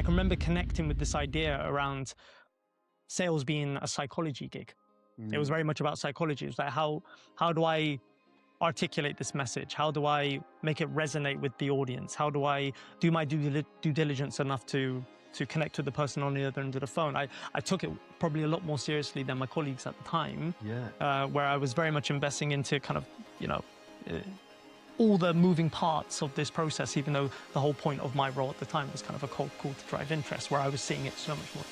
I can remember connecting with this idea around sales being a psychology gig. It was very much about psychology. It was like, how do I articulate this message? How do I make it resonate with the audience? How do I do my due diligence enough to connect with the person on the other end of the phone? I took it probably a lot more seriously than my colleagues at the time, where I was very much investing into kind of, all the moving parts of this process, even though the whole point of my role at the time was kind of a cold call to drive interest, where I was seeing it so much more.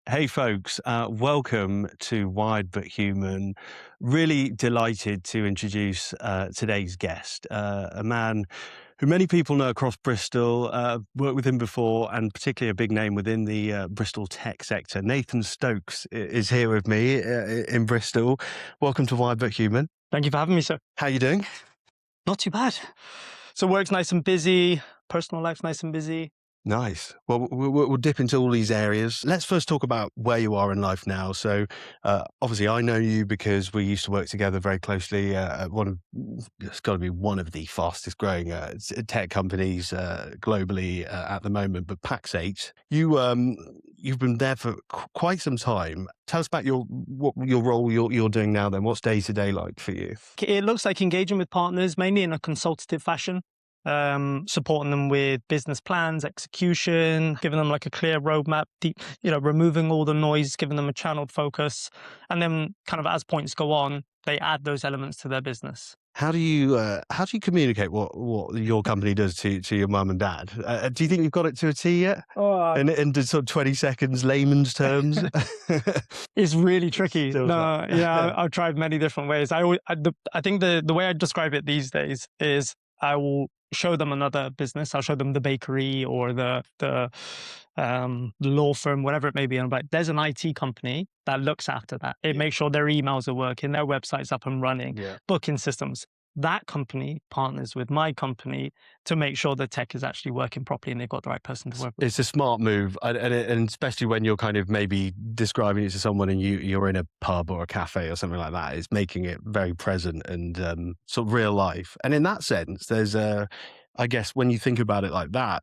Hey folks, welcome to Wired But Human. Really delighted to introduce today's guest, a man who many people know across Bristol, worked with him before, and particularly a big name within the Bristol tech sector. Nathan Stokes is here with me in Bristol. Welcome to Wired But Human. Thank you for having me, sir. How you doing? Not too bad. So work's nice and busy, personal life's nice and busy. Nice. Well, we'll dip into all these areas. Let's first talk about where you are in life now. So, obviously, I know you because we used to work together very closely at it's got to be one of the fastest growing tech companies globally at the moment. But Pax8, you've been there for quite some time. Tell us about your role you're doing now. Then, what's day to day like for you? It looks like engaging with partners, mainly in a consultative fashion. Supporting them with business plans, execution, giving them like a clear roadmap, removing all the noise, giving them a channeled focus. And then kind of as points go on, they add those elements to their business. How do you communicate what your company does to your mum and dad? Do you think you've got it to a T yet? In sort of 20 seconds, layman's terms? It's really tricky. I've tried many different ways. I think the way I describe it these days is I will show them another business. I'll show them the bakery or the law firm, whatever it may be. And I'm like, there's an IT company that looks after that. It makes sure their emails are working, their website's up and running, booking systems. That company partners with my company to make sure the tech is actually working properly and they've got the right person to work with. It's a smart move. And especially when you're kind of maybe describing it to someone and you're in a pub or a cafe or something like that, it's making it very present and sort of real life. And in that sense, there's I guess when you think about it like that,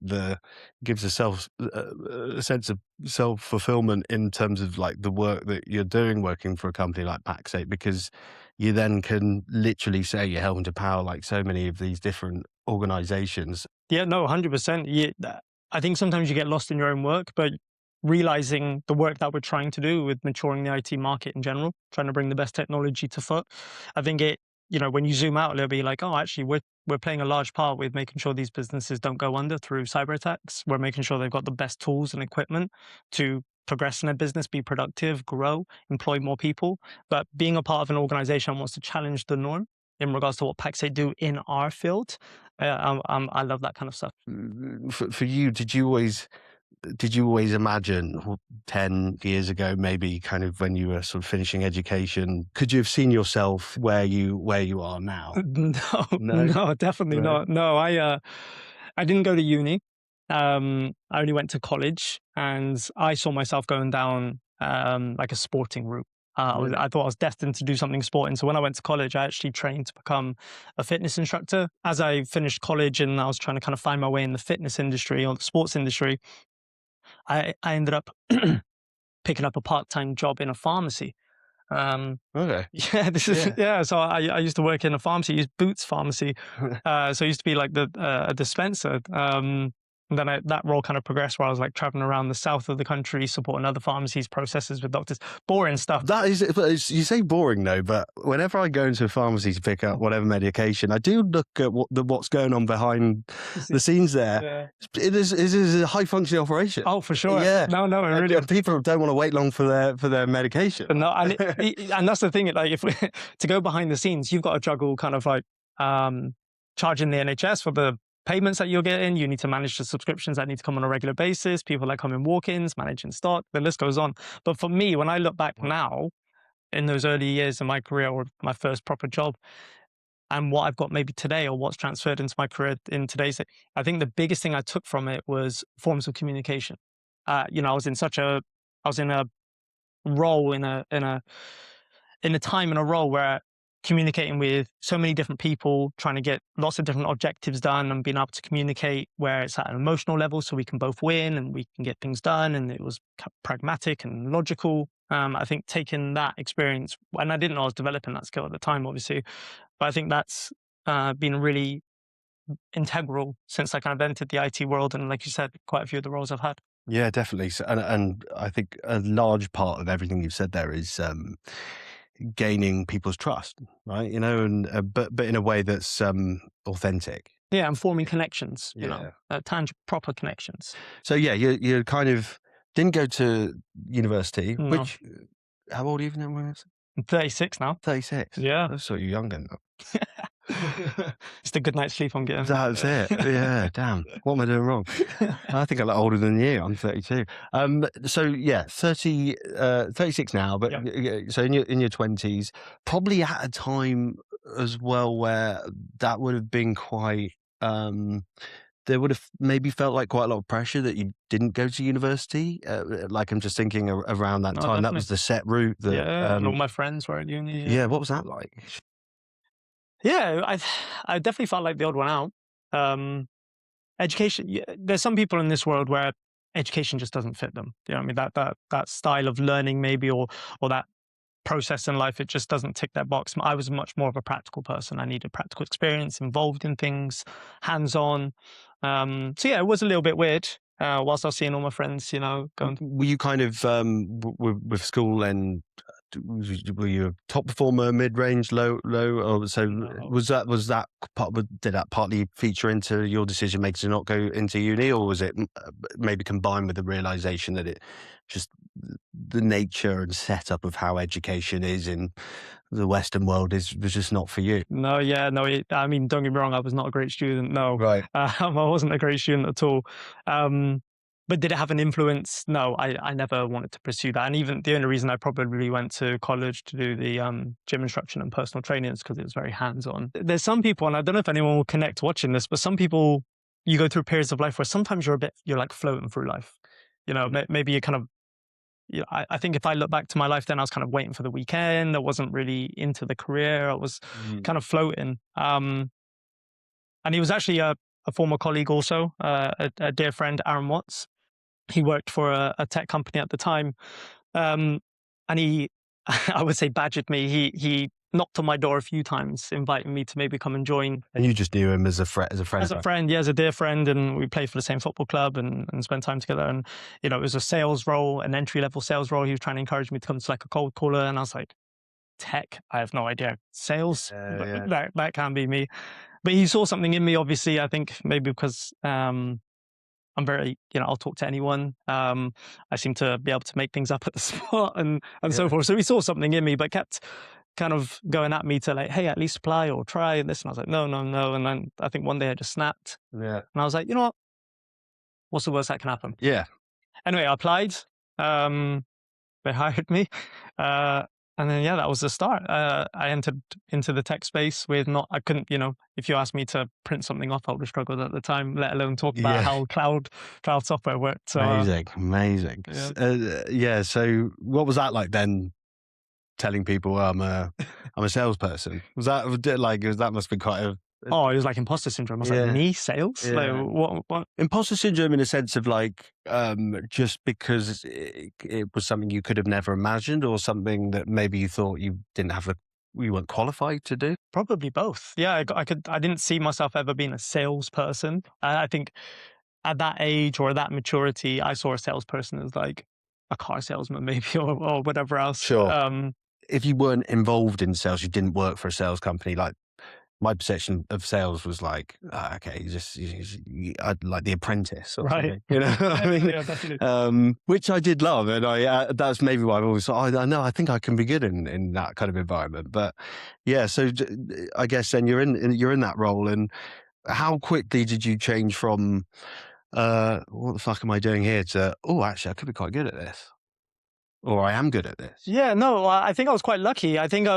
gives a sense of self-fulfillment in terms of like the work that you're doing working for a company like Pax8, because you then can literally say you're helping to power like so many of these different organizations. Yeah, no, 100%. I think sometimes you get lost in your own work, but realizing the work that we're trying to do with maturing the IT market in general, trying to bring the best technology to foot, I think when you zoom out, it'll be like, oh, actually, we're playing a large part with making sure these businesses don't go under through cyber attacks. We're making sure they've got the best tools and equipment to progress in their business, be productive, grow, employ more people. But being a part of an organization that wants to challenge the norm in regards to what Pax8 do in our field, I love that kind of stuff. For you, did you always imagine 10 years ago, maybe kind of when you were sort of finishing education, could you have seen yourself where you are now? No, definitely not. No, I didn't go to uni. I only went to college, and I saw myself going down like a sporting route. I thought I was destined to do something sporting. So when I went to college, I actually trained to become a fitness instructor. As I finished college and I was trying to kind of find my way in the fitness industry or the sports industry, I ended up picking up a part-time job in a pharmacy. Okay. So I used to work in a pharmacy, used Boots Pharmacy. So I used to be like a dispenser. And then that role kind of progressed where I was like traveling around the south of the country, supporting other pharmacies, processes with doctors. Boring stuff. That is, you say boring though, but whenever I go into a pharmacy to pick up whatever medication, I do look at what's going on behind the scenes there. Yeah. It is a high functioning operation. Oh, for sure. Yeah. No, really. And people don't want to wait long for their medication. But no, and that's the thing. Like, to go behind the scenes, you've got to juggle kind of like charging the NHS for the payments that you're getting. You need to manage the subscriptions that need to come on a regular basis, people that come in walk-ins, managing stock, the list goes on. But for me, when I look back now in those early years of my career or my first proper job, and what I've got maybe today, or what's transferred into my career in today's, I think the biggest thing I took from it was forms of communication. I was in a role in a time in a role where communicating with so many different people, trying to get lots of different objectives done, and being able to communicate where it's at an emotional level so we can both win and we can get things done. And it was pragmatic and logical. I think taking that experience, and I didn't know I was developing that skill at the time, obviously, but I think that's been really integral since I kind of entered the IT world. And like you said, quite a few of the roles I've had. Yeah, definitely. So, and I think a large part of everything you've said there is gaining people's trust, right? And but in a way that's authentic. Yeah, and forming connections, Yeah. tangible, proper connections. So yeah, you kind of didn't go to university. No. Which, how old are you now? I'm 36 now. 36. Yeah. I thought you were younger now. It's the good night's sleep I'm getting. That's it. Yeah, damn. What am I doing wrong? I think I look older than you. I'm 32. So yeah, 36 now, but so in your 20s, probably at a time as well where that would have been quite, there would have maybe felt like quite a lot of pressure that you didn't go to university. Like I'm just thinking around that time, that was the set route. And all my friends were at uni. Yeah, what was that like? Yeah, I definitely felt like the odd one out. Education. There's some people in this world where education just doesn't fit them. I mean, that style of learning maybe, or that process in life, it just doesn't tick that box. I was much more of a practical person. I needed practical experience, involved in things, hands-on. So yeah, it was a little bit weird. Whilst I was seeing all my friends, going. Were you kind of with school and were you a top performer, mid-range, low, or so? No. Was that part? Did that partly feature into your decision making to not go into uni, or was it maybe combined with the realization that it just the nature and setup of how education is in the Western world was just not for you? No, yeah, no. I mean, don't get me wrong. I was not a great student. No, right. I wasn't a great student at all. But did it have an influence? No, I never wanted to pursue that. And even the only reason I probably went to college to do the gym instruction and personal training is because it was very hands-on. There's some people, and I don't know if anyone will connect watching this, but some people, you go through periods of life where sometimes you're like floating through life. Maybe you kind of, I think if I look back to my life then, I was kind of waiting for the weekend. I wasn't really into the career. I was kind of floating. And he was actually a former colleague also, a dear friend, Aaron Watts. He worked for a tech company at the time. And he, I would say, badgered me. He knocked on my door a few times, inviting me to maybe come and join. And you just knew him as a friend? As a friend, yeah, as a dear friend. And we played for the same football club and spent time together. And, it was a sales role, an entry-level sales role. He was trying to encourage me to come to like a cold caller. And I was like, tech? I have no idea. Sales? That can't be me. But he saw something in me, obviously, I think maybe because I'm very, I'll talk to anyone. I seem to be able to make things up at the spot and so forth. So he saw something in me, but kept kind of going at me to like, hey, at least apply or try this. And I was like, no. And then I think one day I just snapped. Yeah. And I was like, you know what? What's the worst that can happen? Yeah. Anyway, I applied. They hired me. And then, that was the start. I entered into the tech space I couldn't, if you asked me to print something off, I would have struggled at the time, let alone talk about how cloud software worked. So, amazing. Yeah. So what was that like then? Telling people I'm a salesperson. Was that like, that must be quite a... Oh, it was like imposter syndrome. I was like, me, sales? Yeah. Like, what? Imposter syndrome in a sense of like, just because it was something you could have never imagined, or something that maybe you thought you weren't qualified to do? Probably both. Yeah, I didn't see myself ever being a salesperson. I think at that age or that maturity, I saw a salesperson as like a car salesman maybe, or whatever else. Sure. If you weren't involved in sales, you didn't work for a sales company, like my perception of sales was like, okay, I'd like The Apprentice or something, what I mean? Yeah, definitely. Which I did love, and that's maybe why I've always thought, I know, I think I can be good in that kind of environment. But yeah, so I guess then you're in that role, and how quickly did you change from what the fuck am I doing here to, oh, actually, I could be quite good at this, or I am good at this? Yeah, no, I think I was quite lucky. I think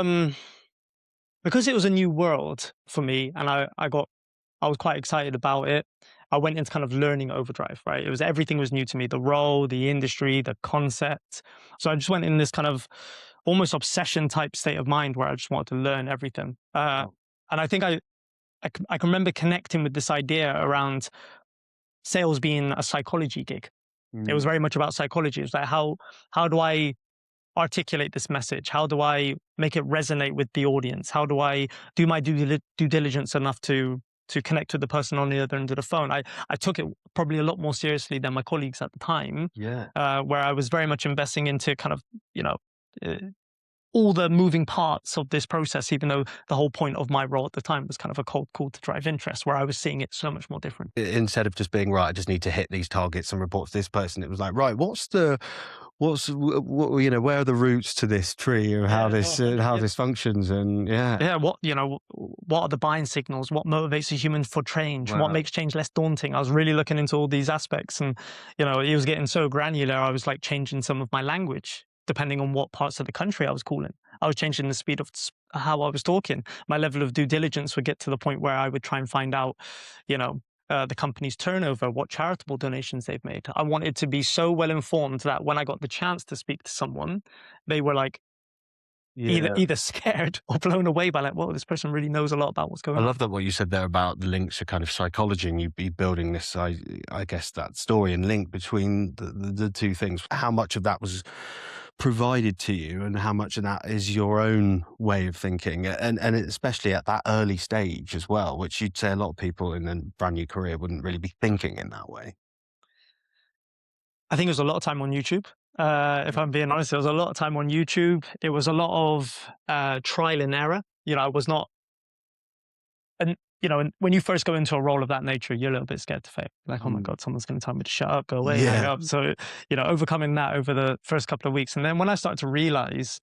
because it was a new world for me, and I was quite excited about it. I went into kind of learning overdrive, right? It was everything was new to me, the role, the industry, the concept. So I just went in this kind of almost obsession type state of mind where I just wanted to learn everything. And I think I can remember connecting with this idea around sales being a psychology gig. It was Mm. very much about psychology. It was like how do I articulate this message? How do I make it resonate with the audience? How do I do my due diligence enough to connect with the person on the other end of the phone? I took it probably a lot more seriously than my colleagues at the time, Yeah. where I was very much investing into kind of, you know, uh, all the moving parts of this process, even though the whole point of my role at the time was kind of a cold call to drive interest, where I was seeing it so much more different. Instead of just being right, I just need to hit these targets and report to this person. It was like, right, where are the roots to this tree or Yeah, no, how 100%. this functions? And yeah, Yeah, what are the buying signals? What motivates a human for change? What wow, makes change less daunting? I was really looking into all these aspects, and it was getting so granular. I was like changing some of my language depending on what parts of the country I was calling. I was changing the speed of how I was talking. My level of due diligence would get to the point where I would try and find out, the company's turnover, what charitable donations they've made. I wanted to be so well informed that when I got the chance to speak to someone, they were like yeah. either scared or blown away by like, whoa, this person really knows a lot about what's I going on. love that what you said there about the links to kind of psychology, and you'd be building this, I guess, that story and link between the two things. How much of that was provided to you, and how much of that is your own way of thinking, and especially at that early stage as well, which you'd say a lot of people in a brand new career wouldn't really be thinking in that way. I think it was a lot of time on YouTube. If Yeah. I'm being honest, it was a lot of time on YouTube. It was a lot of trial and error. I was not, and and when you first go into a role of that nature, you're a little bit scared to fail. Like, oh my Mm. god, someone's going to tell me to shut up, go away, hang Yeah. up. So, overcoming that over the first couple of weeks, and then when I started to realize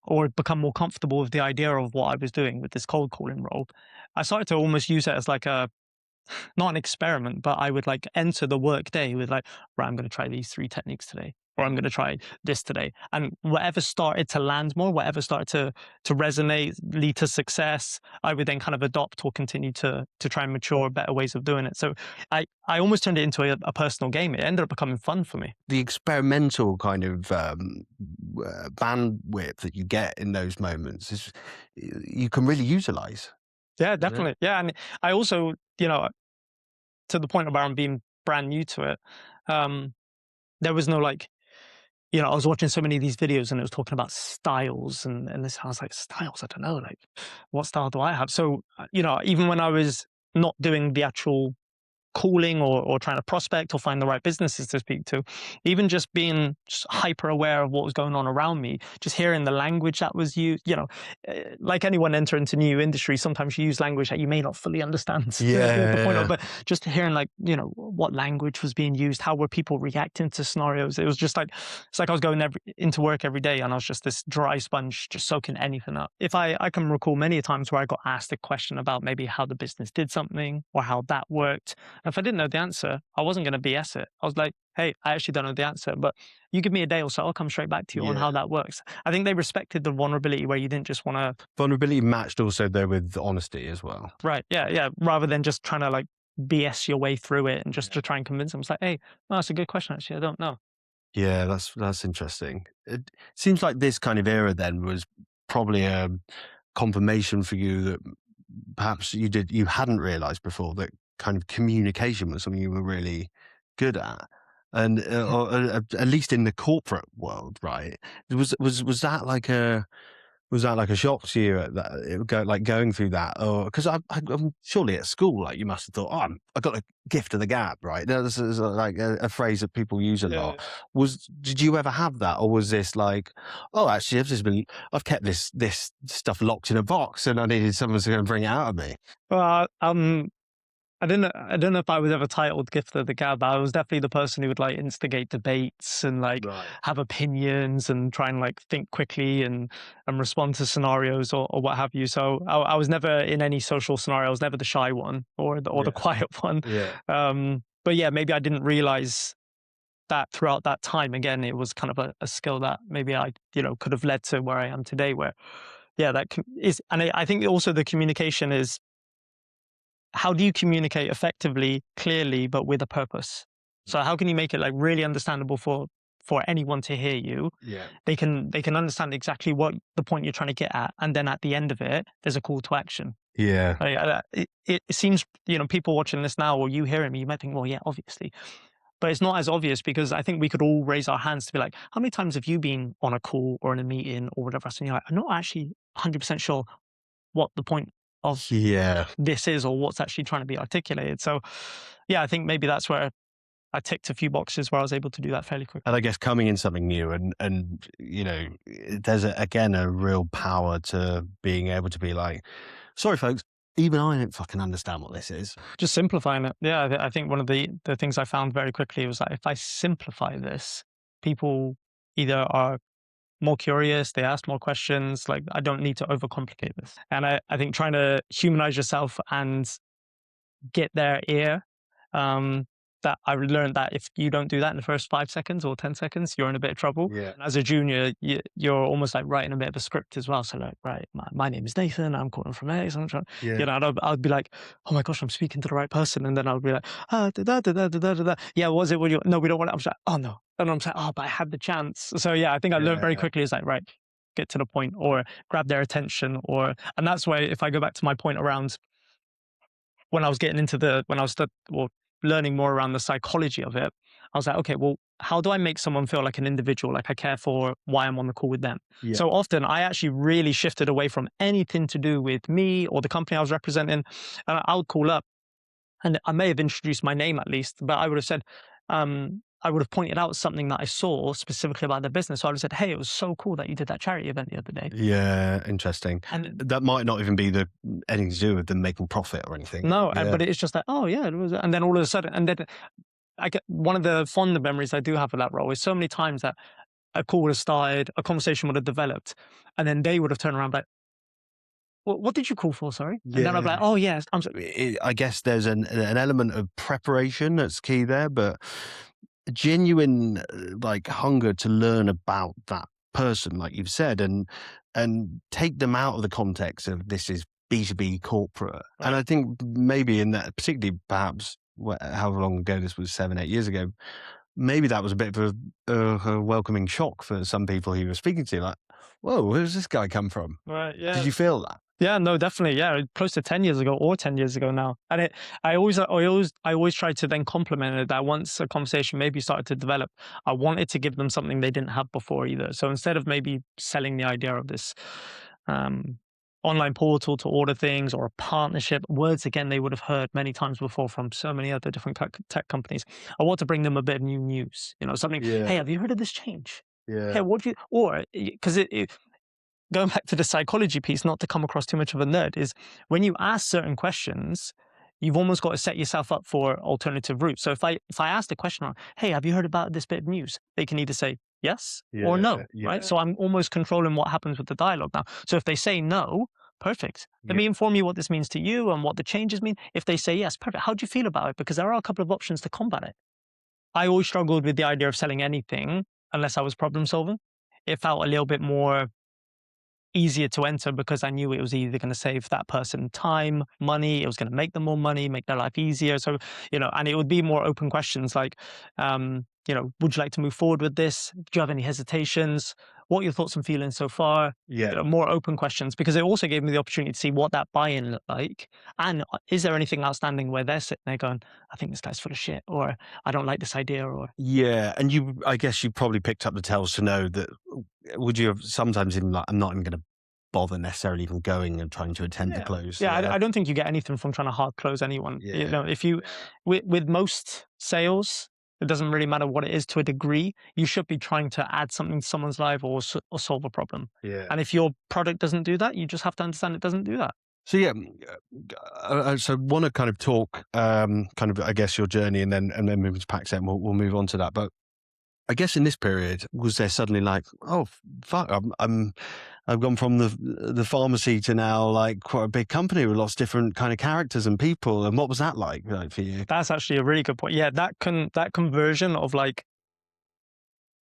or become more comfortable with the idea of what I was doing with this cold calling role, I started to almost use it as like a not an experiment, but I would like enter the work day with like, right, I'm going to try these 3 techniques today, or I'm going to try this today. And whatever started to land more, whatever started to resonate, lead to success, I would then kind of adopt or continue to try and mature better ways of doing it. So I almost turned it into a personal game. It ended up becoming fun for me. The experimental kind of bandwidth that you get in those moments is you can really utilize. Yeah, Yeah. definitely. Yeah. And I also, to the point where I'm being brand new to it, um, there was no like, I was watching so many of these videos and it was talking about styles and this. I was like, styles? I don't know. Like, what style do I have? So, even when I was not doing the actual calling or trying to prospect or find the right businesses to speak to, even just being just hyper aware of what was going on around me, just hearing the language that was used, like anyone enter into new industry, sometimes you use language that you may not fully understand the point of, Yeah. but just hearing like, what language was being used, how were people reacting to scenarios. It was just like, it's like I was going into work every day and I was just this dry sponge, just soaking anything up. If I can recall many times where I got asked a question about maybe how the business did something or how that worked, if I didn't know the answer, I wasn't going to BS it. I was like, hey, I actually don't know the answer, but you give me a day or so, I'll come straight back to you on Yeah. how that works. I think they respected the vulnerability where you didn't just want to, Vulnerability matched also though with honesty as well. right, yeah, yeah, rather than just trying to like BS your way through it and just to try and convince them. It's like, hey, no, that's a good question, actually. I don't know. Yeah, that's interesting. It seems like this kind of era then was probably a confirmation for you that perhaps you hadn't realized before, that kind of communication was something you were really good at. And or at least in the corporate world, right? Was that like a Was that like a shock to you at that, going through that? Or because I'm surely at school, like you must have thought, oh, I got a gift of the gab, right? This is like a phrase that people use a Yeah. lot. Did you ever have that, or was this like, oh, actually, I've kept this stuff locked in a box, and I needed someone to go and bring it out of me? Well, I don't know if I was ever titled Gift of the Gab. I was definitely the person who would like instigate debates and like Right. have opinions and try and like think quickly and respond to scenarios or what have you. So I was never in any social scenario. I was never the shy one or the Yeah. quiet one. Yeah. But yeah, maybe I didn't realize that throughout that time. Again, it was kind of a skill that maybe I could have led to where I am today, where yeah, is, and I think also the communication is, how do you communicate effectively, clearly, but with a purpose? So how can you make it like really understandable for anyone to hear you? Yeah. They can understand exactly what the point you're trying to get at, and then at the end of it, there's a call to action. Yeah. Like, it seems, people watching this now, or you hearing me, you might think, well, yeah, obviously. But it's not as obvious, because I think we could all raise our hands to be like, how many times have you been on a call or in a meeting or whatever else, and you're like, I'm not actually 100% sure what the point of Yeah. this is, or what's actually trying to be articulated. So yeah, I think maybe that's where I ticked a few boxes where I was able to do that fairly quickly. And I guess coming in something new and there's again a real power to being able to be like, sorry folks, even I don't fucking understand what this is. Just simplifying it. Yeah, I think one of the things I found very quickly was that if I simplify this, people either are more curious, they ask more questions. Like, I don't need to overcomplicate this. And I think trying to humanize yourself and get their ear, that I learned that if you don't do that in the first 5 seconds or 10 seconds, you're in a bit of trouble. Yeah. And as a junior, you're almost like writing a bit of a script as well. So like, right, my name is Nathan, I'm calling from X. I'm trying, Yeah. and I'd be like, oh my gosh, I'm speaking to the right person. And then I'll be like, da, da, da, da, da, da, da. Yeah, was it when you, no, we don't want it. I'm like, oh no. And I'm like, oh, but I had the chance. So yeah, I think I learned very quickly, is like, right, get to the point, or grab their attention, and that's why, if I go back to my point around when I was getting into when I was learning more around the psychology of it, I was like, okay, well, how do I make someone feel like an individual, like I care for why I'm on the call with them? Yeah. So often I actually really shifted away from anything to do with me or the company I was representing. And I would call up, and I may have introduced my name at least, but I would have said, I would have pointed out something that I saw specifically about the business. So I would have said, hey, it was so cool that you did that charity event the other day. Yeah, interesting. And that might not even be anything to do with them making profit or anything. no, Yeah. but it's just like, oh yeah, it was, and then all of a sudden, and then I get, one of the fond memories I do have of that role is so many times that a call would have started, a conversation would have developed, and then they would have turned around like, what did you call for? Sorry. And then I'd be like, oh yes, I'm sorry. I guess there's an element of preparation that's key there, but genuine like hunger to learn about that person, like you've said, and take them out of the context of this is B2B corporate. Right. And I think maybe in that, particularly perhaps however long ago this was, 7-8 years ago, maybe that was a bit of a welcoming shock for some people who you were speaking to, like, whoa, where's this guy come from? Right. Yeah. Did you feel that? Yeah, no, definitely. Yeah, close to 10 years ago, or 10 years ago now. And I always try to then complement it, that once a conversation maybe started to develop, I wanted to give them something they didn't have before either. So instead of maybe selling the idea of this online portal to order things, or a partnership, words again they would have heard many times before from so many other different tech companies, I want to bring them a bit of new news. Something. Yeah. Hey, have you heard of this change? Yeah. Hey, what do you? Or because going back to the psychology piece, not to come across too much of a nerd, is when you ask certain questions, you've almost got to set yourself up for alternative routes. So if I ask the question, hey, have you heard about this bit of news? They can either say yes or no, right? So I'm almost controlling what happens with the dialogue now. So if they say no, perfect. Let me inform you what this means to you and what the changes mean. If they say yes, perfect. How do you feel about it? Because there are a couple of options to combat it. I always struggled with the idea of selling anything unless I was problem solving. It felt a little bit more easier to enter, because I knew it was either going to save that person time, money, it was going to make them more money, make their life easier. So, and it would be more open questions like, would you like to move forward with this? Do you have any hesitations? What are your thoughts and feelings so far? Yeah. More open questions, because it also gave me the opportunity to see what that buy-in looked like. And is there anything outstanding where they're sitting there going, I think this guy's full of shit, or I don't like this idea, or. Yeah. And I guess you probably picked up the tells to know that, would you have sometimes even like, I'm not even going to bother necessarily even going and trying to attempt to close. Yeah, I don't think you get anything from trying to hard close anyone. If you, with most sales, it doesn't really matter what it is to a degree. You should be trying to add something to someone's life, or solve a problem. Yeah. And if your product doesn't do that, you just have to understand it doesn't do that. So yeah, so want to kind of talk, kind of, I guess, your journey, and then moving to Paxet, and we'll move on to that. But I guess in this period, was there suddenly like, oh fuck, I've gone from the pharmacy to now like quite a big company with lots of different kind of characters and people, and what was that like for you? That's actually a really good point. Yeah, that conversion of like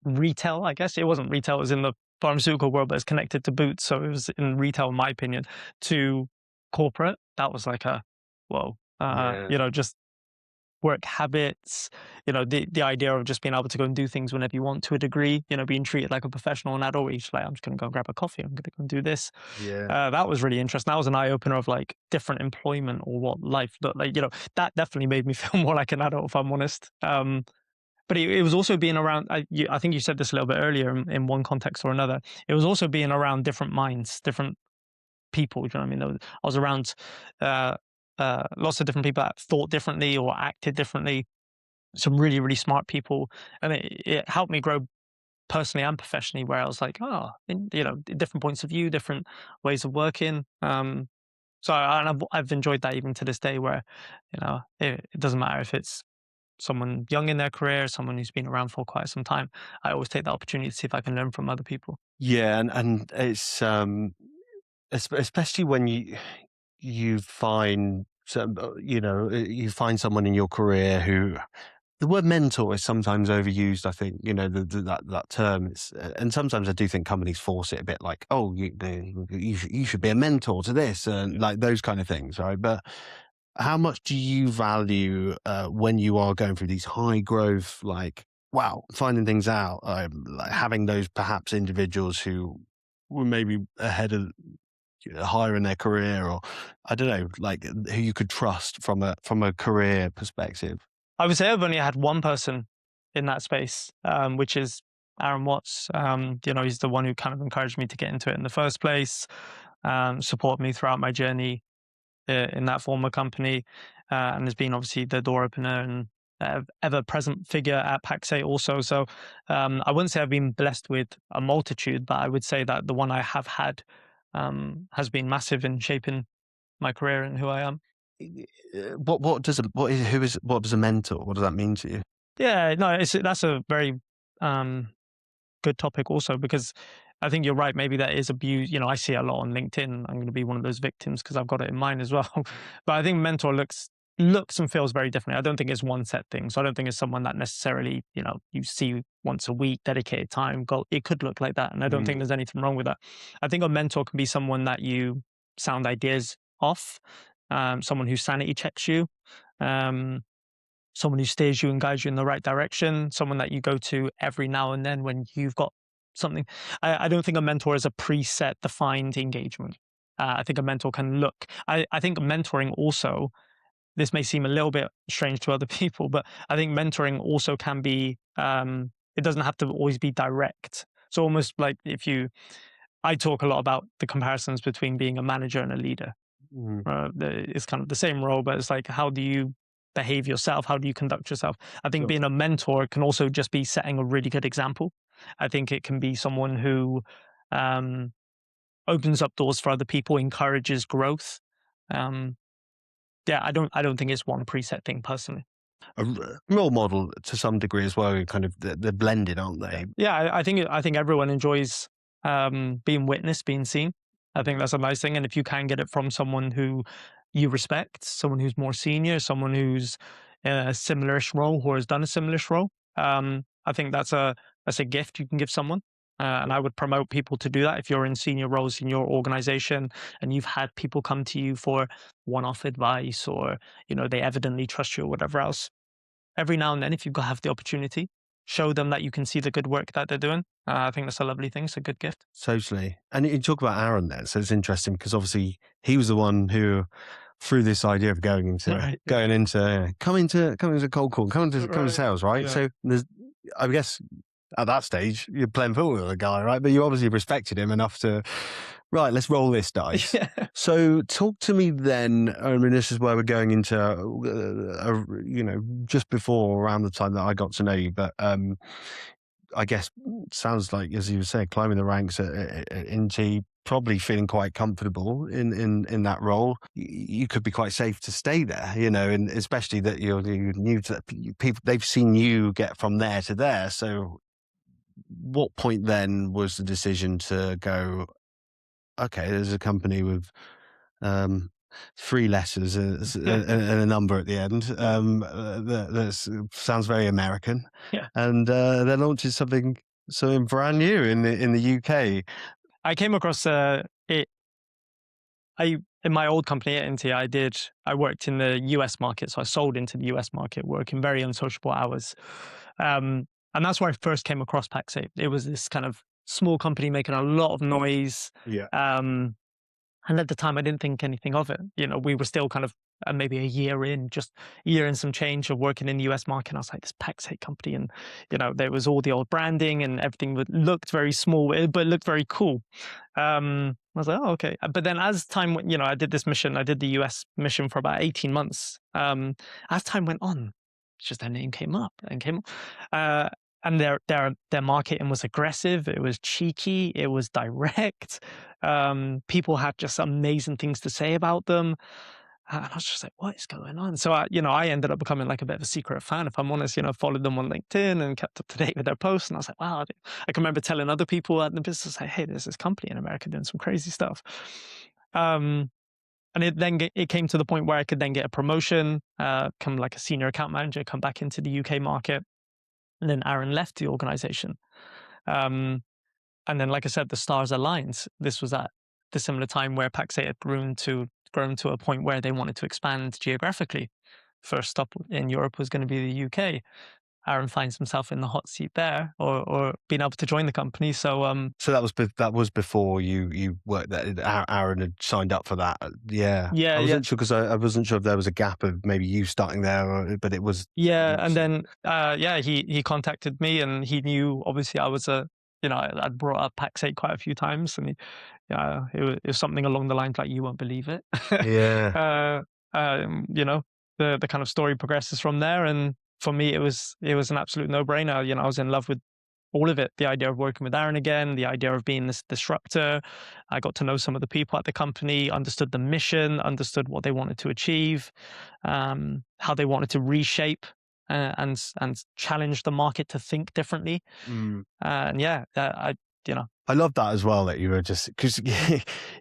retail, I guess it wasn't retail, it was in the pharmaceutical world, but it's connected to boots. So it was in retail, in my opinion, to corporate. That was like a, whoa, Yeah. just work habits, the idea of just being able to go and do things whenever you want to a degree, being treated like a professional and adult. Where you're just like, I'm just going to go grab a coffee. I'm going to go and do this. Yeah. That was really interesting. That was an eye opener of like different employment or what life looked like. That definitely made me feel more like an adult, if I'm honest. But it was also being around, I think you said this a little bit earlier in one context or another. It was also being around different minds, different people. Do you know what I mean? I was around uh, lots of different people that thought differently or acted differently. Some really, really smart people. And it helped me grow personally and professionally, where I was like, different points of view, different ways of working. And I've enjoyed that even to this day, where, it doesn't matter if it's someone young in their career, someone who's been around for quite some time. I always take the opportunity to see if I can learn from other people. Yeah, and it's especially when you find some, you find someone in your career who, the word mentor is sometimes overused. I think, that term is, and sometimes I do think companies force it a bit, like, oh, you should be a mentor to this, and like those kind of things, right? But how much do you value when you are going through these high growth, like, wow, finding things out, like having those perhaps individuals who were maybe ahead of, higher in their career, or I don't know, like who you could trust from a career perspective? I would say I've only had one person in that space, which is Aaron Watts. He's the one who kind of encouraged me to get into it in the first place, supported me throughout my journey in that former company, and has been obviously the door opener and ever present figure at Pax8 also. So I wouldn't say I've been blessed with a multitude, but I would say that the one I have had has been massive in shaping my career and who I am. What does what does a mentor? What does that mean to you? Yeah, no, that's a very good topic also, because I think you're right. Maybe that is abuse. I see it a lot on LinkedIn. I'm going to be one of those victims because I've got it in mine as well. But I think mentor looks and feels very differently. I don't think it's one set thing. So I don't think it's someone that necessarily, you see once a week, dedicated time. It could look like that. And I don't think there's anything wrong with that. I think a mentor can be someone that you sound ideas off, someone who sanity checks you, someone who steers you and guides you in the right direction, someone that you go to every now and then when you've got something. I don't think a mentor is a preset, defined engagement. I think a mentor can look. I think mentoring also, this may seem a little bit strange to other people, but I think mentoring also can be, it doesn't have to always be direct. So almost like I talk a lot about the comparisons between being a manager and a leader. Mm. It's kind of the same role, but it's like, how do you behave yourself? How do you conduct yourself? I think Sure. being a mentor can also just be setting a really good example. I think it can be someone who um, opens up doors for other people, encourages growth. Um, yeah, I don't think it's one preset thing personally. Role model to some degree as well. Kind of they're blended, aren't they? Yeah, I think everyone enjoys being witnessed, being seen. I think that's a nice thing, and if you can get it from someone who you respect, someone who's more senior, someone who's in a similarish role or has done a similarish role, I think that's a gift you can give someone. And I would promote people to do that if you're in senior roles in your organization and you've had people come to you for one-off advice, or they evidently trust you or whatever else. Every now and then, if you have the opportunity, show them that you can see the good work that they're doing. I think that's a lovely thing. It's a good gift. Totally. And you talk about Aaron there, so it's interesting because obviously he was the one who threw this idea of going into Right. coming to cold call, coming to Right. sales, right? Yeah. So there's, I guess, at that stage you're playing football with a guy, right? But you obviously respected him enough to, right, let's roll this dice. Yeah. So talk to me then. I mean, this is where we're going into, just before around the time that I got to know you, but I guess sounds like, as you were saying, climbing the ranks into probably feeling quite comfortable in that role. You could be quite safe to stay there, and especially that you're new to people. They've seen you get from there to there. So, what point then was the decision to go? Okay, there's a company with um, three letters and a number at the end. That sounds very American, Yeah. and they're launching something So brand new in the UK. I came across it. In my old company at NT, I worked in the US market, so I sold into the US market, working very unsociable hours, and that's where I first came across Paxate. It was this kind of small company making a lot of noise, Yeah. and at the time, I didn't think anything of it. You know, we were still kind of maybe a year in, just a year and some change of working in the US market. And I was like, this Paxate company, and you know, there was all the old branding and everything that looked very small, but it looked very cool. I was like, oh, okay. But then as time went, you know, I did the US mission for about 18 months. As time went on, it's just their name came up and came up. And their marketing was aggressive. It was cheeky. It was direct. People had just amazing things to say about them. And I was just like, what is going on? So I ended up becoming like a bit of a secret fan, if I'm honest. You know, followed them on LinkedIn and kept up to date with their posts. And I was like, wow. I can remember telling other people at the business, like, hey, there's this company in America doing some crazy stuff. And it came to the point where I could then get a promotion, come like a senior account manager, come back into the UK market. And then Aaron left the organization. And then, like I said, the stars aligned. This was at the similar time where Paxate had grown to a point where they wanted to expand geographically. First stop in Europe was going to be the UK. Aaron finds himself in the hot seat there, or being able to join the company. So So that was before you worked that Aaron had signed up for that. Yeah, yeah, I yeah. wasn't sure because I wasn't sure if there was a gap of maybe you starting there, but it was. Yeah, and then he contacted me, and he knew obviously I was I'd brought up Paxate quite a few times, and it was something along the lines like, you won't believe it. Yeah. uh, you know, the kind of story progresses from there, and for me it was an absolute no brainer. You know, I was in love with all of it. The idea of working with Aaron again, the idea of being this disruptor. I got to know some of the people at the company, understood the mission, understood what they wanted to achieve, how they wanted to reshape and challenge the market to think differently. Mm. And yeah, I love that as well, that you were just because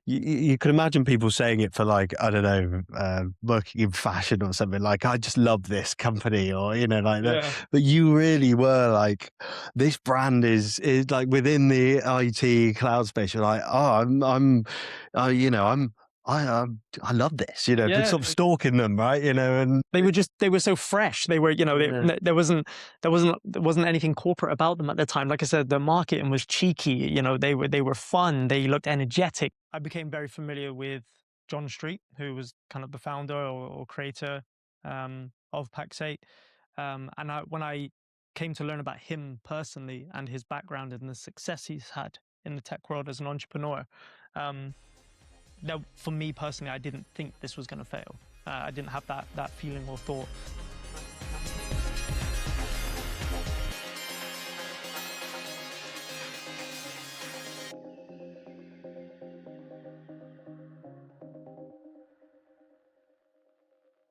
you could imagine people saying it for like, I don't know, working in fashion or something, like, I just love this company, or like that. yeah, But you really were like, this brand is like within the IT cloud space. You're like, oh, I love this, yeah. sort of stalking them, right? And They were so fresh. They were, yeah. there wasn't anything corporate about them at the time. Like I said, the marketing was cheeky. They were fun. They looked energetic. I became very familiar with John Street, who was kind of the founder or creator of Paxate. When I came to learn about him personally and his background and the success he's had in the tech world as an entrepreneur, um, for me personally, I didn't think this was going to fail. I didn't have that feeling or thought.